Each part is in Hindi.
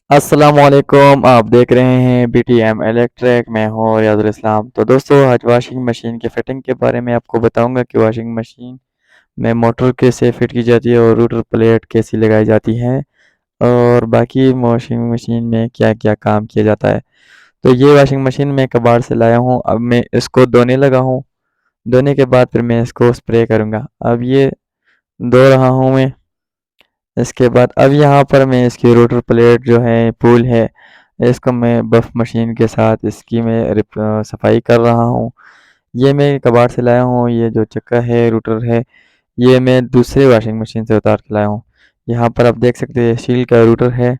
अस्सलामुअलैकुम। आप देख रहे हैं बीटीएम इलेक्ट्रिक। मैं हूँ रियाजुल इस्लाम। तो दोस्तों, आज वॉशिंग मशीन की फ़िटिंग के बारे में आपको बताऊंगा कि वॉशिंग मशीन में मोटर कैसे फिट की जाती है और रूटर प्लेट कैसी लगाई जाती है और बाकी वॉशिंग मशीन में क्या क्या काम किया जाता है। तो ये वॉशिंग मशीन मैं कबाड़ से लाया हूँ। अब मैं इसको धोने लगा हूँ। धोने के बाद फिर मैं इसको स्प्रे करूँगा। अब ये धो रहा हूँ मैं। इसके बाद अब यहाँ पर मैं इसकी रोटर प्लेट जो है पुल है, इसको मैं बफ मशीन के साथ इसकी मैं सफाई कर रहा हूँ। ये मैं कबाड़ से लाया हूँ। ये जो चक्का है रूटर है, ये मैं दूसरे वॉशिंग मशीन से उतार के लाया हूँ। यहाँ पर आप देख सकते हैं स्टील का रूटर है।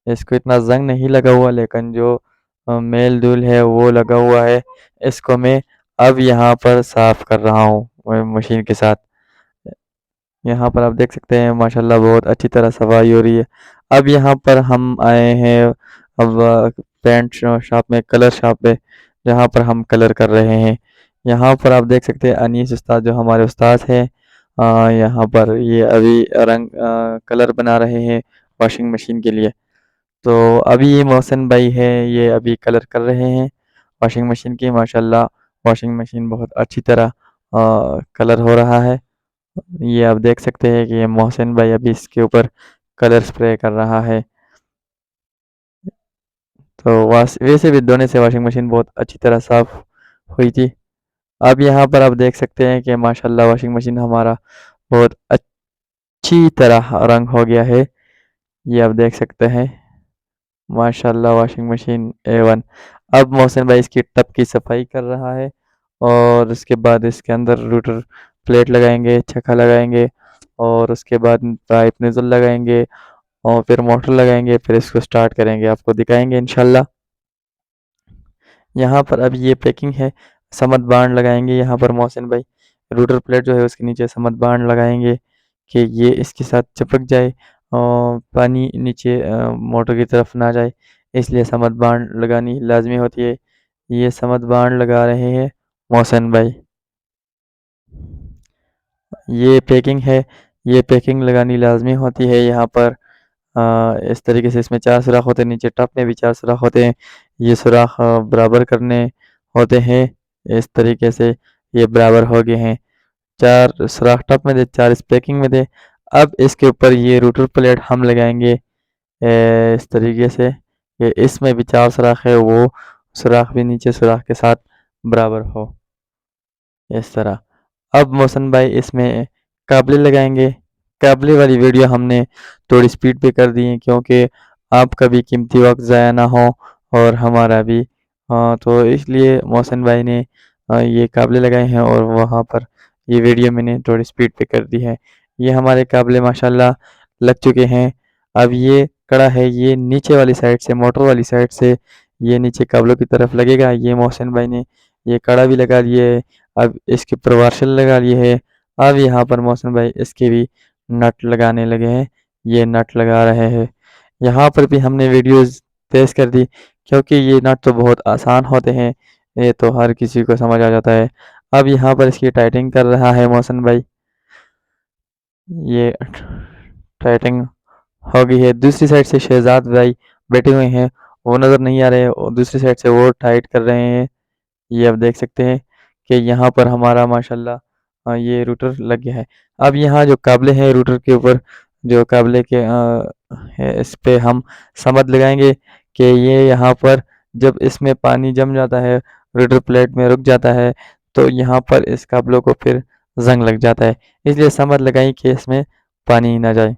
इसको इतना जंग नहीं लगा हुआ, लेकिन जो मेल धूल है वो लगा हुआ है। इसको मैं अब यहाँ पर साफ कर रहा हूँ मशीन के साथ। यहाँ पर आप देख सकते हैं माशाल्लाह बहुत अच्छी तरह सफाई हो रही है। अब यहाँ पर हम आए हैं अब पेंट शॉप में, कलर शॉप पे, जहाँ पर हम कलर कर रहे हैं। यहाँ पर आप देख सकते हैं अनीस उस्ताद जो हमारे उस्ताद हैं, यहाँ पर ये अभी कलर बना रहे हैं वॉशिंग मशीन के लिए। तो अभी ये मोहसिन भाई है, ये अभी कलर कर रहे हैं वॉशिंग मशीन की। माशाल्लाह वॉशिंग मशीन बहुत अच्छी तरह कलर हो रहा है। ये आप देख सकते हैं कि ये मोहसिन भाई अभी इसके ऊपर कलर स्प्रे कर रहा है। तो वैसे भी धोने से वॉशिंग मशीन बहुत अच्छी तरह साफ हुई थी। अब यहाँ पर आप देख सकते हैं कि माशाल्लाह वॉशिंग मशीन हमारा बहुत अच्छी तरह रंग हो गया है। ये आप देख सकते हैं माशाल्लाह वॉशिंग मशीन A1। अब मोहसिन भाई इसकी टब की सफाई कर रहा है और उसके बाद इसके अंदर रूटर प्लेट लगाएंगे, छक्का लगाएंगे और उसके बाद पाइप नज़ल लगाएंगे और फिर मोटर लगाएंगे, फिर इसको स्टार्ट करेंगे, आपको दिखाएंगे इंशाल्लाह। यहाँ पर अब ये पैकिंग है। समद बांध लगाएंगे यहाँ पर मोहसिन भाई। रूटर प्लेट जो है उसके नीचे समद बांध लगाएंगे कि ये इसके साथ चिपक जाए और पानी नीचे मोटर की तरफ ना जाए, इसलिए समद बांध लगानी लाजमी होती है। ये समद बांध लगा रहे हैं मोहसिन भाई। ये पैकिंग है। ये पैकिंग लगानी लाजमी होती है यहाँ पर। इस तरीके से इसमें 4 सुराख होते हैं, नीचे टप में भी 4 सुराख होते हैं। ये सुराख बराबर करने होते हैं। इस तरीके से ये बराबर हो गए हैं। 4 सुराख टप में थे, 4 इस पैकिंग में थे। अब इसके ऊपर ये रूटर प्लेट हम लगाएंगे इस तरीके से कि इसमें भी 4 सुराख है, वो सुराख भी नीचे सुराख के साथ बराबर हो, इस तरह। अब मोहसिन भाई इसमें काबले लगाएंगे। काबले वाली वीडियो हमने थोड़ी स्पीड पे कर दी है क्योंकि आपका भी कीमती वक्त ज़ाया ना हो और हमारा भी। तो इसलिए मोहसिन भाई ने ये काबले लगाए हैं और वहाँ पर ये वीडियो मैंने थोड़ी स्पीड पे कर दी है। ये हमारे काबले माशाल्लाह लग चुके हैं। अब ये कड़ा है, ये नीचे वाली साइड से, मोटर वाली साइड से ये नीचे काबलों की तरफ लगेगा। ये मोहसिन भाई ने ये कड़ा भी लगा लिए है। अब इसके ऊपर वार्शल लगा लिए है। अब यहाँ पर मोहसिन भाई इसके भी नट लगाने लगे हैं। ये नट लगा रहे हैं। यहाँ पर भी हमने वीडियोस तेज कर दी क्योंकि ये नट तो बहुत आसान होते हैं, ये तो हर किसी को समझ आ जाता है। अब यहाँ पर इसकी टाइटिंग कर रहा है मोहसिन भाई। ये टाइटिंग हो गई है। दूसरी साइड से शहजाद भाई बैठे हुए हैं, वो नज़र नहीं आ रहे और दूसरी साइड से वो टाइट कर रहे हैं। ये आप देख सकते हैं कि यहाँ पर हमारा माशाल्लाह ये रूटर लग गया है। अब यहाँ जो काबले हैं रूटर के ऊपर, जो काबले के है, इस पे हम समद लगाएंगे कि ये यहाँ पर जब इसमें पानी जम जाता है, रूटर प्लेट में रुक जाता है, तो यहाँ पर इस काबलों को फिर जंग लग जाता है, इसलिए समद लगाई कि इसमें पानी ना जाए।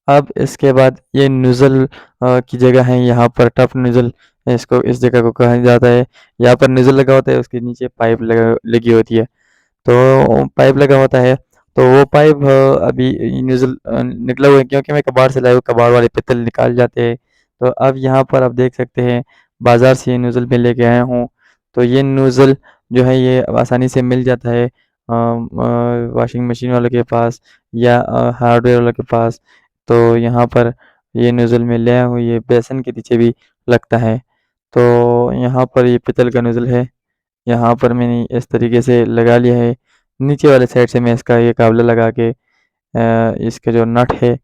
अब इसके बाद ये नोज़ल की जगह है, यहाँ पर टप नोज़ल इसको, इस जगह को कहा जाता है। यहाँ पर नोज़ल लगा होता है, उसके नीचे पाइप लगी होती है। तो पाइप लगा होता है, तो वो पाइप अभी नोज़ल निकला हुआ है क्योंकि मैं कबाड़ से लाया हूँ, कबाड़ वाले पित्तल निकाल जाते हैं। तो अब यहाँ पर आप देख सकते हैं बाज़ार से ये नोज़ल मैं लेके आया हूँ। तो ये नोज़ल जो है ये आसानी से मिल जाता है वॉशिंग मशीन वालों के पास या हार्डवेयर वालों के पास। तो यहाँ पर ये नोज़ल मैं ले आया हूँ, ये बेसन के नीचे भी लगता है। तो यहाँ पर ये पीतल का नोज़ल है, यहाँ पर मैंने इस तरीके से लगा लिया है। नीचे वाले साइड से मैं इसका ये काबला लगा के इसका जो नट है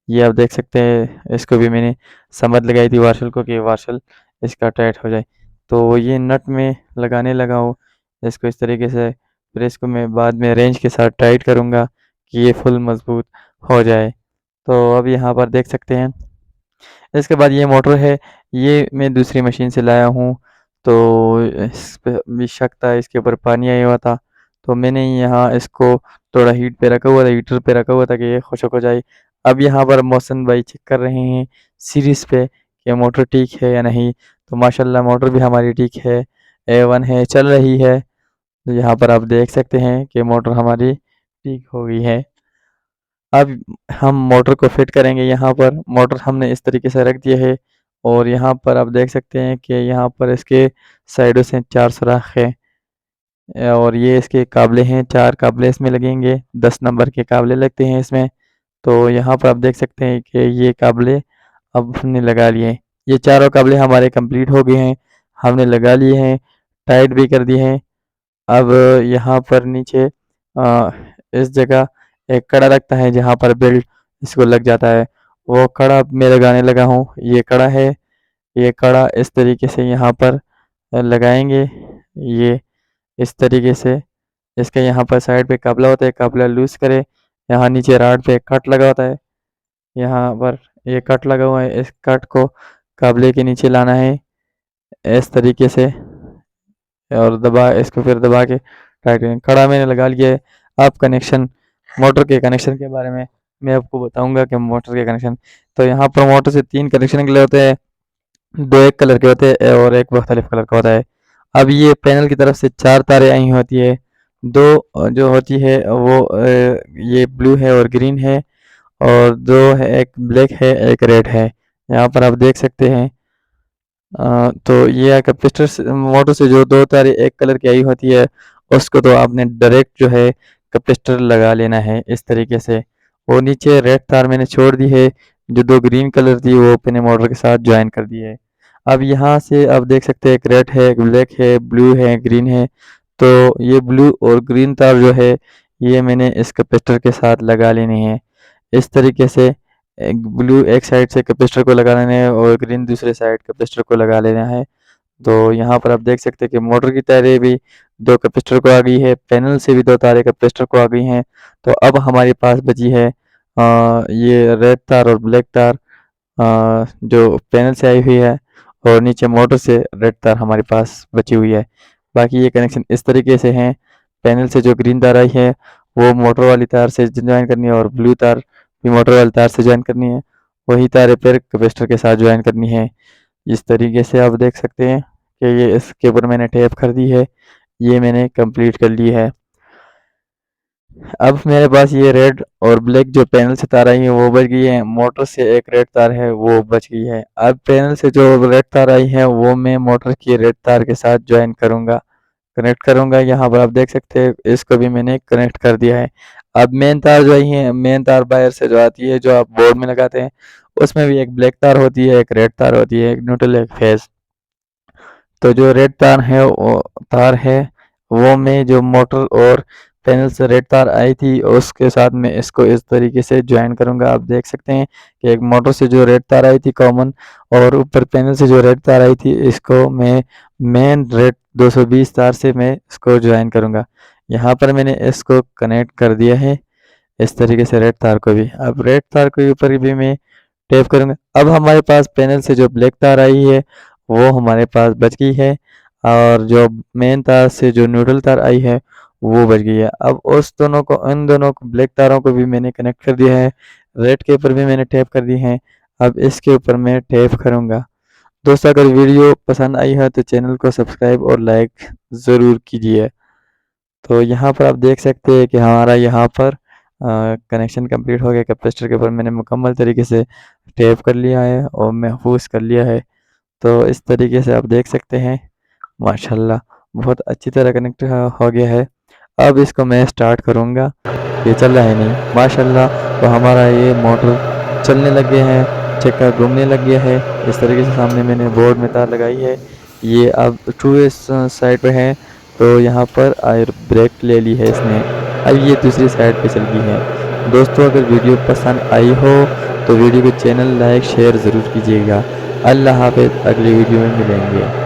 ये आप देख सकते हैं, इसको भी मैंने समझ लगाई थी वार्शल को कि वार्शल इसका टाइट हो जाए। तो ये नट में लगाने लगा हूँ इसको इस तरीके से। फिर इसको मैं बाद में रेंच के साथ टाइट करूँगा कि ये फुल मजबूत हो जाए। तो अब यहाँ पर देख सकते हैं, इसके बाद ये मोटर है, ये मैं दूसरी मशीन से लाया हूँ। तो इस पे भी शक था, इसके ऊपर पानी आया हुआ था, तो मैंने यहाँ इसको थोड़ा हीट पे रखा हुआ था, हीटर पे रखा हुआ था कि ये खुशक हो जाए। अब यहाँ पर मोहसिन भाई चेक कर रहे हैं सीरीज़ पे कि मोटर ठीक है या नहीं। तो माशाल्लाह मोटर भी हमारी ठीक है, A1 है, चल रही है। तो यहाँ पर आप देख सकते हैं कि मोटर हमारी ठीक हो गई है। अब हम मोटर को फिट करेंगे। यहाँ पर मोटर हमने इस तरीके से रख दिया है और यहाँ पर आप देख सकते हैं कि यहाँ पर इसके साइडों से 4 सुराख है और ये इसके काबले हैं, 4 काबले इसमें लगेंगे, 10 नंबर के काबले लगते हैं इसमें। तो यहाँ पर आप देख सकते हैं कि ये काबले अब हमने लगा लिए हैं। ये चारों काबले हमारे कंप्लीट हो गए हैं, हमने लगा लिए हैं, टाइट भी कर दिए हैं। अब यहाँ पर नीचे इस जगह एक कड़ा लगता है जहाँ पर बेल्ट इसको लग जाता है, वो कड़ा अब मैं लगाने लगा हूँ। ये कड़ा है, ये कड़ा इस तरीके से यहाँ पर लगाएंगे। ये इस तरीके से इसका यहाँ पर साइड पे कपड़ा होता है, कपड़ा लूज करे, यहाँ नीचे राड पे कट लगा होता है, यहाँ पर ये कट लगा हुआ है, इस कट को काबले के नीचे लाना है इस तरीके से और दबा इसको फिर दबा के टाइट करें। कड़ा मैंने लगा लिया है। अब कनेक्शन, मोटर के कनेक्शन के बारे में मैं आपको बताऊंगा कि मोटर के कनेक्शन, तो यहाँ पर मोटर से 3 कनेक्शन निकले होते हैं, 2 एक कलर के होते हैं और एक मुख्तलिफ कलर का होता है। अब ये पैनल की तरफ से 4 तारें आई होती है, 2 जो होती है वो ये ब्लू है और ग्रीन है और 2 है, एक ब्लैक है एक रेड है। यहाँ पर आप देख सकते हैं। तो ये कैपेसिटर मोटर से जो 2 तारें एक कलर की आई होती है उसको तो आपने डायरेक्ट जो है कैपेसिटर लगा लेना है इस तरीके से। वो नीचे रेड तार मैंने छोड़ दी है, जो 2 ग्रीन कलर थी वो अपने मोटर के साथ ज्वाइन कर दी है। अब यहाँ से आप देख सकते हैं एक रेड है, एक ब्लैक है, ब्लू है, ग्रीन है। तो ये ब्लू और ग्रीन तार जो है ये मैंने इस कैपेसिटर के साथ लगा लेनी है इस तरीके से। एक ब्लू एक साइड से कैपेसिटर को लगा लेना है और ग्रीन दूसरे साइड कैपेसिटर को लगा लेना है। तो यहाँ पर आप देख सकते हैं कि मोटर की तारें भी 2 कैपेसिटर को आ गई है, पैनल से भी 2 तारें कैपेसिटर को आ गई हैं। तो अब हमारे पास बची है ये रेड तार और ब्लैक तार जो पैनल से आई हुई है और नीचे मोटर से रेड तार हमारे पास बची हुई है। बाकी ये कनेक्शन इस तरीके से हैं, पैनल से जो ग्रीन तार आई है वो मोटर वाली तार से ज्वाइन करनी है और ब्लू तार भी मोटर वाली तार से ज्वाइन करनी है, वही तारें फिर कैपेसिटर के साथ ज्वाइन करनी है। इस तरीके से आप देख सकते हैं कि ये इसके ऊपर मैंने टेप कर दी है, ये मैंने कंप्लीट कर ली है। अब मेरे पास ये रेड और ब्लैक जो पैनल से तार आई है वो बच गई है, मोटर से एक रेड तार है वो बच गई है। अब पैनल से जो रेड तार आई है वो मैं मोटर की रेड तार के साथ ज्वाइन करूँगा, कनेक्ट करूँगा। यहाँ पर आप देख सकते हैं इसको भी मैंने कनेक्ट कर दिया है। अब मेन तार जो आई है, मेन तार बाहर से जो आती है जो आप बोर्ड में लगाते हैं, उसमें भी एक ब्लैक तार होती है, एक रेड तार होती है, एक न्यूट्रल, एक फेज। तो जो रेड तार है वो वो मैं जो मोटर और पैनल से रेड तार आई थी उसके साथ मैं इसको इस तरीके से ज्वाइन करूंगा। आप देख सकते हैं कि एक मोटर से जो रेड तार आई थी कॉमन और ऊपर पैनल से जो रेड तार आई थी इसको मैं मेन रेड 220 तार से मैं इसको ज्वाइन करूंगा। यहाँ पर मैंने इसको कनेक्ट कर दिया है इस तरीके से रेड तार को भी। अब रेड तार के ऊपर भी मैं टेप करूंगा। अब हमारे पास पैनल से जो ब्लैक तार आई है वो हमारे पास बच गई है और जो मेन तार से जो न्यूट्रल तार आई है वो बच गई है। अब उस दोनों को, इन दोनों को, ब्लैक तारों को भी मैंने कनेक्ट कर दिया है, रेड के ऊपर भी मैंने टेप कर दी है। अब इसके ऊपर मैं टेप करूंगा। दोस्तों अगर वीडियो पसंद आई है तो चैनल को सब्सक्राइब और लाइक ज़रूर कीजिए। तो यहाँ पर आप देख सकते हैं कि हमारा यहाँ पर कनेक्शन कंप्लीट हो गया। कैपेसिटर के ऊपर मैंने मुकम्मल तरीके से टेप कर लिया है और महफूज कर लिया है। तो इस तरीके से आप देख सकते हैं माशाल्लाह बहुत अच्छी तरह कनेक्ट हो गया है। अब इसको मैं स्टार्ट करूँगा, ये चल रहा है नहीं माशाल्लाह। तो हमारा ये मोटर चलने लग गया है, चक्का घूमने लग गया है। इस तरीके से सामने मैंने बोर्ड में तार लगाई है, ये अब टू इस साइड पे है तो यहाँ पर आयर ब्रेक ले ली है इसने। अब ये दूसरी साइड पे चल गई है। दोस्तों अगर वीडियो पसंद आई हो तो वीडियो को चैनल लाइक शेयर ज़रूर कीजिएगा। अल्लाह हाफ़िज़, अगली वीडियो में मिलेंगे।